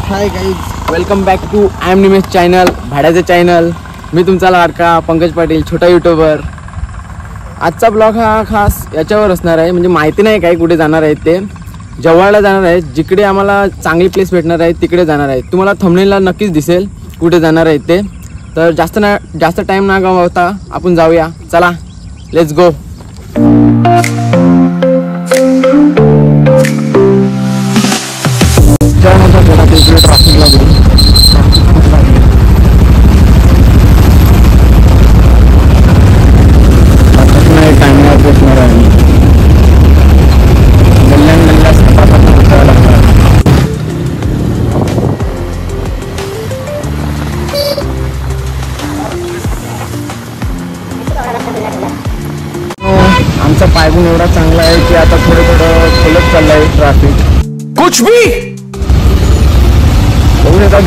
High guys, welcome back to I am Nimesh channel, भाड्याचं channel. मी तुमचा लाडका पंकज पाटील, छोटा यूट्यूबर. आजचा ब्लॉग हा खास याच्यावर असणार आहे, म्हणजे माहिती नाही काय कुठे जाणार आहे ते. जव्हारला जाणार आहे, जिकडे आम्हाला चांगली प्लेस भेटणार आहे तिकडे जाणार आहे. तुम्हाला थंबनेलला नक्कीच दिसेल कुठे जाणार आहे ते. तर जास्त टाईम ना गमावता आपण जाऊया. चला, लेट्स गो. ट्रॅफिक लागली. टाइमला पोचणार आहे. गल्ल्या सकाळपासून उठायला लागणार. आमचा पायगुण एवढा चांगला आहे की आता थोडं खोलत चाललंय ट्रॅफिक. कुछ भी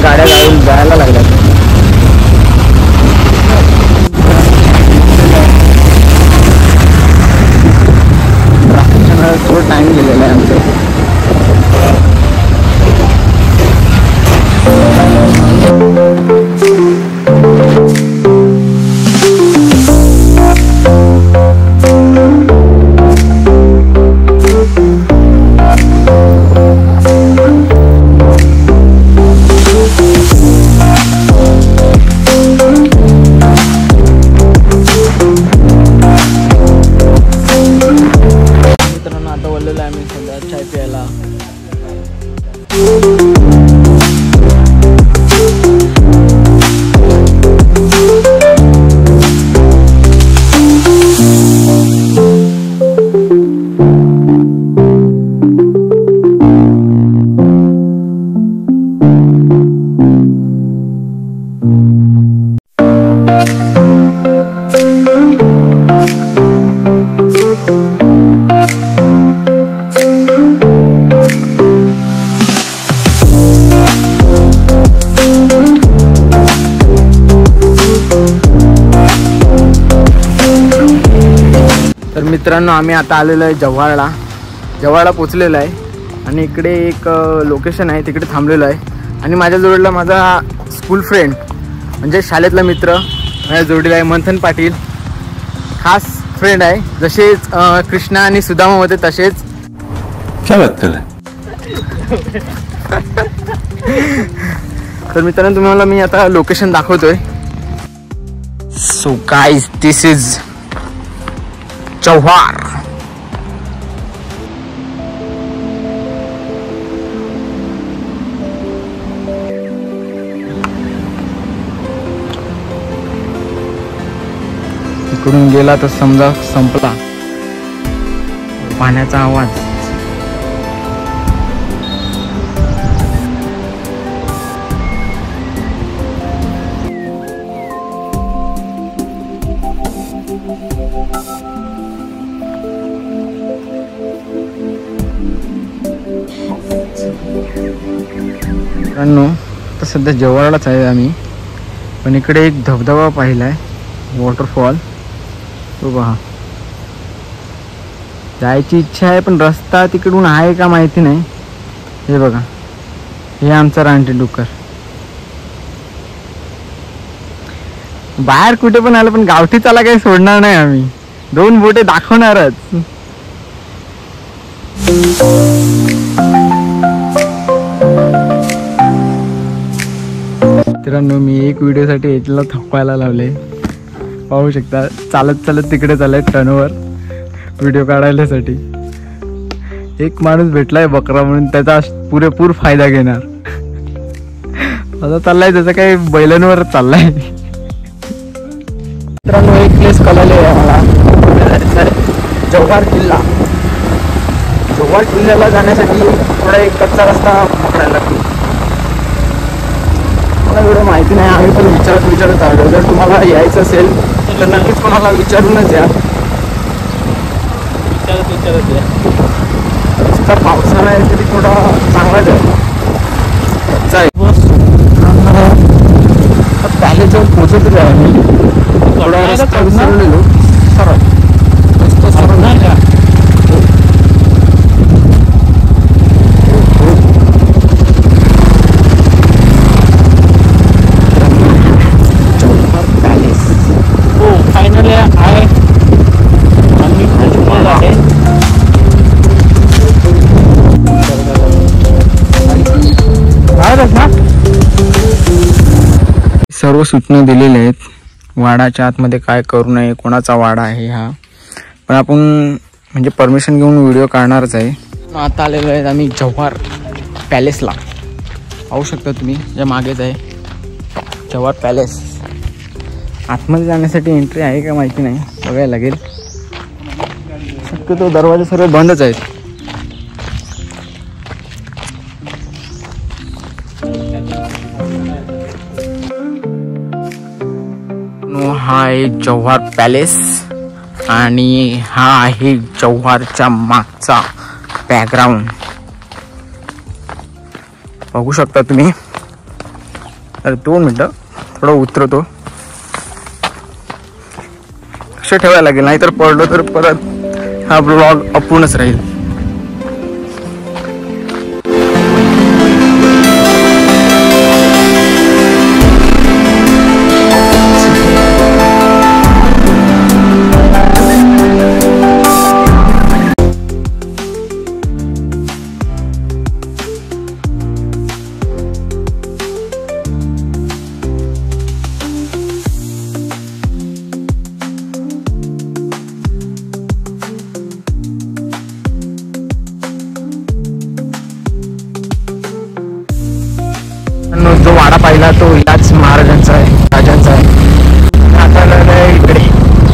गाड्या जायला लागल्या. थोडं टाइम गेलेला आहे आमचं. चाय प्यायला. तर मित्रांनो, आम्ही आता आलेलो आहे जव्हारला पोचलेलो आहे. आणि इकडे एक लोकेशन आहे, तिकडे थांबलेलो आहे. आणि माझ्या जोडीला माझा स्कूल फ्रेंड, म्हणजे शाळेतला मित्र माझ्या जोडीला आहे, मंथन पाटील. खास फ्रेंड आहे, जसेच कृष्णा आणि सुदामा होते तसेच. तर मित्रांनो, तुम्हाला मी आता लोकेशन दाखवतोय. So guys, this is Jawhar. इकडून गेला तर समजा संपला. पाण्याचा आवाज. तर सध्या जव्हारलाच आहे आम्ही, पण इकडे एक धबधबा पाहिलाय, वॉटरफॉल. तो पहा. जायची इच्छा आहे, पण रस्ता तिकडून आहे का माहिती नाही. हे बघा, हे आमचा रानटी डुक्कर. बाहेर कुठे पण आलं, पण गावठी चाला काही सोडणार नाही आम्ही. 2 बोटे दाखवणारच. मित्रांनो, मी एक व्हिडिओसाठी याला थकवायला लावले. पाहू शकता, चालत तिकडे चालय टर्नवर व्हिडिओ काढायसाठी. एक माणूस भेटलाय बकरा म्हणून, त्याचा पुरेपूर फायदा घेणार. आता चाललाय त्याचा काही बैलांवर चाललाय. मित्रांनो, एक प्लेस कळले आहे मला, जव्हार किल्ला. जव्हार किल्ल्याला जाण्यासाठी थोडा एक कच्चा रस्ता पकडायला लागतो. मला एवढं माहिती नाही, आम्ही पण विचारत आलो. जर तुम्हाला यायचं असेल तर नक्कीच कोणाला विचारूनच या. रस्ता पावसाळा आहे तरी थोडा चांगलाच आहे. पहिले जर पोचतच आहे आम्ही, थोडा रस्ता विसरलेलो. सरळ रस्ता सरळ नाही का. सर्व सूचना दिलेल्या आहेत. वाडाच्या आतमध्ये काय करू नये, कोणाचा वाडा आहे हा, पण आपण म्हणजे परमिशन घेऊन व्हिडिओ काढणारच आहे. आता आलेलो आहे आम्ही जव्हार पॅलेसला. पाहू शकता तुम्ही, या मागेच आहे जव्हार पॅलेस. आतमध्ये जाण्यासाठी एंट्री आहे का माहिती नाही, बघायला लागेल. शक्यतो दरवाजे सर्व बंदच आहेत. हा आहे जव्हार पॅलेस आणि हा आहे जव्हारच्या मागचा बॅकग्राऊंड. बघू शकता तुम्ही. तर 2 मिनटं थोडं उतरतो. लक्ष ठेवायला लागेल, नाहीतर पडलो तर परत हा ब्लॉग अपूर्णच राहील. जो वाडा पाहिला तो याच महाराजांचा आहे, राजांचा आहे. आता इकडे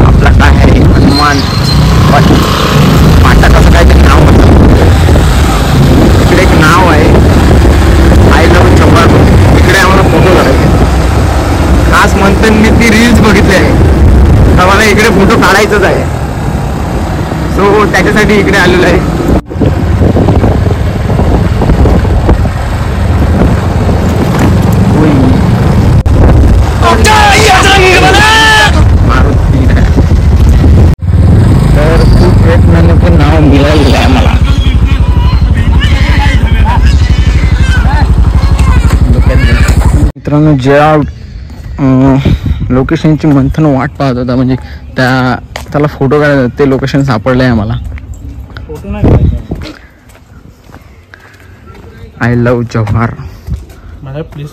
आपला काय आहे, हनुमान पाटा कसं काहीतरी नाव होतं. इकडे एक नाव आहे, आय लव्ह जव्हार. इकडे आम्हाला फोटो काढायचे. खास म्हणतात मी ती रील्स बघितली आहे, तर मला इकडे फोटो काढायचाच आहे. सो त्याच्यासाठी इकडे आलेलो आहे. तर खूप प्रयत्नाने ते नाव मिळालेलं आहे मला. मित्रांनो, ज्या लोकेशनची मंथन वाट पाहत होता, म्हणजे त्याला फोटो काढायचा, ते लोकेशन सापडलं आहे मला. फोटो नाही, आय लव्ह जव्हार. मला प्लीज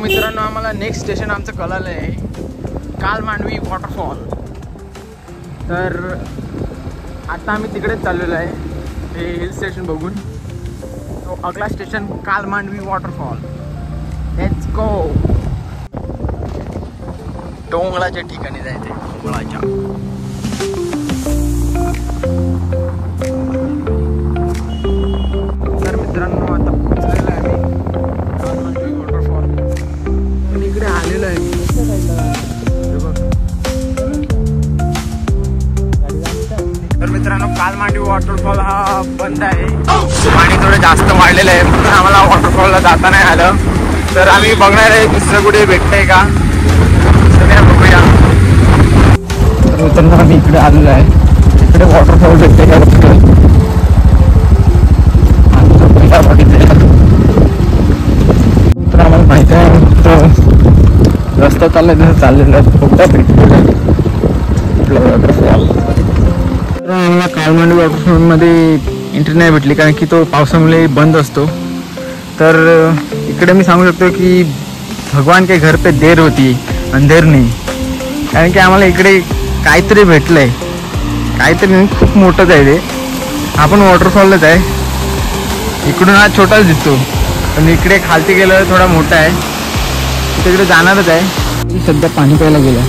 मित्रांनो, आम्हाला नेक्स्ट स्टेशन आमचं कळालं आहे, कालमांडवी वॉटरफॉल. तर आता आम्ही तिकडेच चाललेलो आहे, हे हिल स्टेशन बघून. तो अगला स्टेशन कालमांडवी वॉटरफॉल. Let's go. डोंगराच्या ठिकाणी जायचं, डोंगराच्या. तर मित्रांनो, आता पोहोचलेलो आहे कालमांडवी वॉटरफॉल. पण इकडे आलेलो आहे मी. तर मित्रांनो, कालमांडवी वॉटरफॉल हा बंद आहे. पाणी थोडं जास्त वाढलेलं आहे, म्हणून आम्हाला वॉटरफॉलला जाता नाही आलं. तर आम्ही बघणार आहे दुसरं कुठे भेटतंय का, बघूया. तर मित्रांनो, आम्ही इकडे आलेलो आहे, इकडे वॉटरफॉल भेटते का बघतोय. तर आम्हाला माहिती आहे रस्ता चाललाय तसं चाललेला आहे, कुठला भेटतो वॉटरफॉल. तर आम्हाला कालमांडवी वॉटरफॉलमध्ये एंट्री नाही भेटली, कारण की तो पावसामुळे बंद असतो. तर इकडे मी सांगू शकतो की भगवान के घर पे देर होती, अंधेर नाही. कारण की आम्हाला इकडे काहीतरी भेटलं आहे, काहीतरी खूप मोठंच आहे ते. आपण वॉटरफॉलच आहे, इकडून हा छोटाच दिसतो, पण इकडे खालती गेलं थोडा मोठा आहे. तिकडे जाणारच आहे. सध्या पाणी प्यायला गेलं.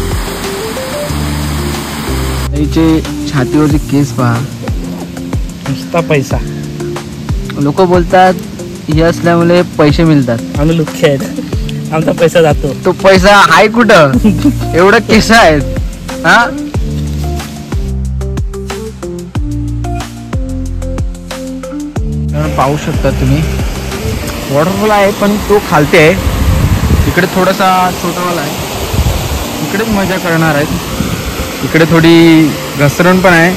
याचे छातीवरचे केस पहा, नुसता पैसा. लोक बोलतात हे असल्यामुळे पैसे मिळतात. आम्ही लुख्खे आहेत. आमचा पैसा जातो. तो पैसा आहे कुठं? एवढं केस आहेत हा. पाहू शकता तुम्ही वॉटरफॉल आहे पण तो खालते आहे. इकडे थोडासा छोटावाला आहे. इकडेच मजा करणार आहेत. इकडे थोडी घसरण पण आहे.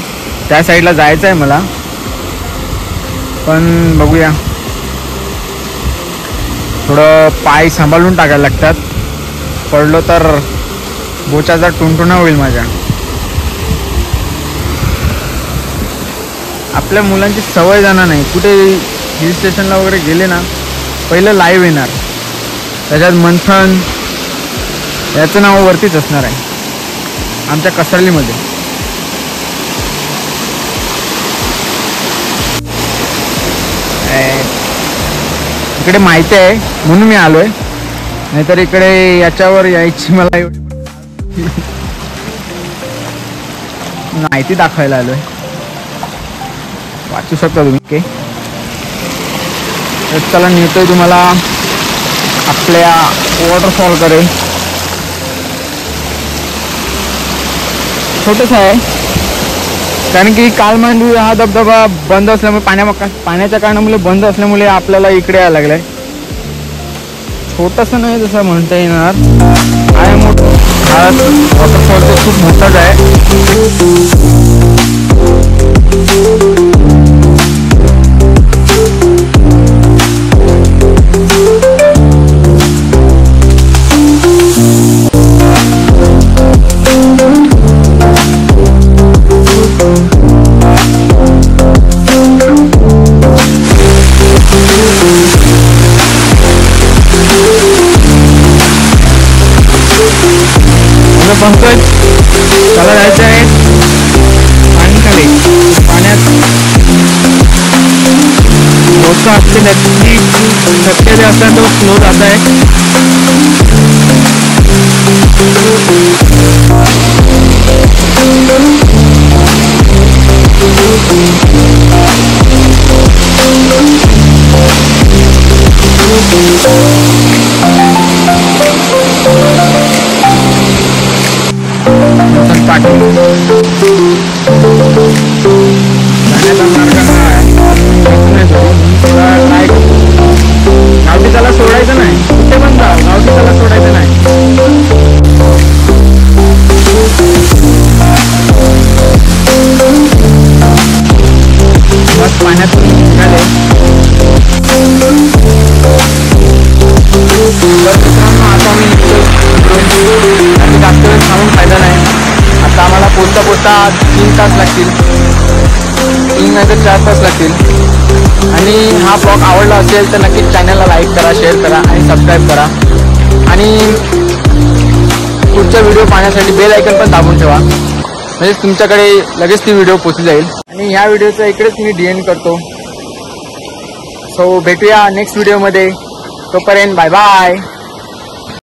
त्या साईडला जायचं आहे मला पण बघूया. थोडं पाय सांभाळून टाकायला लागतात. पडलो तर बोचाचा टुणटुणा होईल माझ्या. आपल्या मुलांची सवय जाणार नाही. कुठे हिल स्टेशनला वगैरे गेले ना पहिलं लाईव्ह येणार. त्याच्यात मंथन याचं नाव वरतीच असणार आहे आमच्या कसरलीमध्ये. इकडे माहिती आहे म्हणून मी आलोय. नाहीतर इकडे याच्यावर यायची मला एवढी माहिती दाखवायला आलोय. वाचू शकता तुम्ही. ओके चला नेतोय तुम्हाला आपल्या वॉटरफॉल कडे. छोटंच आहे कारण की कालमांडवी हा धबधबा बंद असल्यामुळे पाण्याच्या कारणामुळे बंद असल्यामुळे आपल्याला इकडे यायला लागलाय. छोटंसं नाही जसं म्हणता येणार आहे मोठं. हा वॉटरफॉल तर खूप मोठाच आहे. पंकज त्याला जायचं आहे पाणी खाली. पाण्यात मोठं असते नक्की शक्य जे असतात तो स्लो जात आहे. गावठी त्याला सोडायचं नाही. कुठे पण जा गावठी त्याला सोडायचं नाही. बस पाण्यातून निघाले. आता मी जास्त वेळ थांबून फायदा नाही. आता आम्हाला पोचता पोचता 3 तास लागतील. 3 नाही तर 4 तास लागतील. आणि हा ब्लॉग आवडला असेल तर नक्कीच चॅनलला लाईक करा, शेअर करा आणि सबस्क्राईब करा. आणि पुढचा व्हिडिओ पाहण्यासाठी बेल आयकन पण दाबून ठेवा म्हणजे तुमच्याकडे लगेच ती व्हिडिओ पोहोचली जाईल. आणि ह्या व्हिडिओचा इकडेच मी DN करतो. सो भेटूया नेक्स्ट व्हिडिओमध्ये. तोपर्यंत बाय बाय.